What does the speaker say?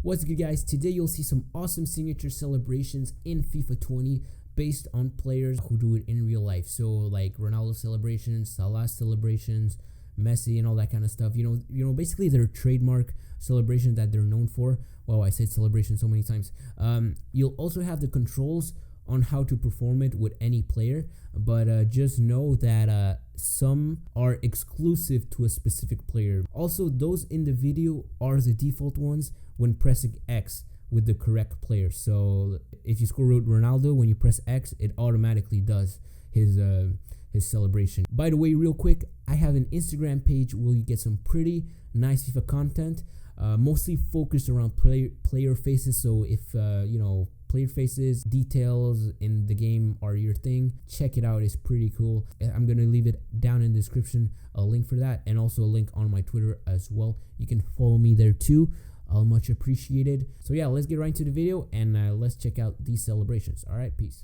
What's good, guys? Today you'll see some awesome signature celebrations in FIFA 20 based on players who do it in real life. So like Ronaldo celebrations, Salah celebrations, Messi and all that kind of stuff. You know, basically their trademark celebration that they're known for. Wow, I said celebration so many times. You'll also have the controls on how to perform it with any player, but just know that some are exclusive to a specific player. Also, those in the video are the default ones when pressing X with the correct player. So if you score with Ronaldo, when you press X, it automatically does his celebration. By the way, real quick, I have an Instagram page where you get some pretty nice FIFA content, mostly focused around player faces. So if player faces, details in the game are your thing, check it out. It's pretty cool. I'm gonna leave it down in the description, a link for that, and also a link on my Twitter as well. You can follow me there too. I'll much appreciated. So yeah, let's get right into the video and let's check out these celebrations. All right, peace.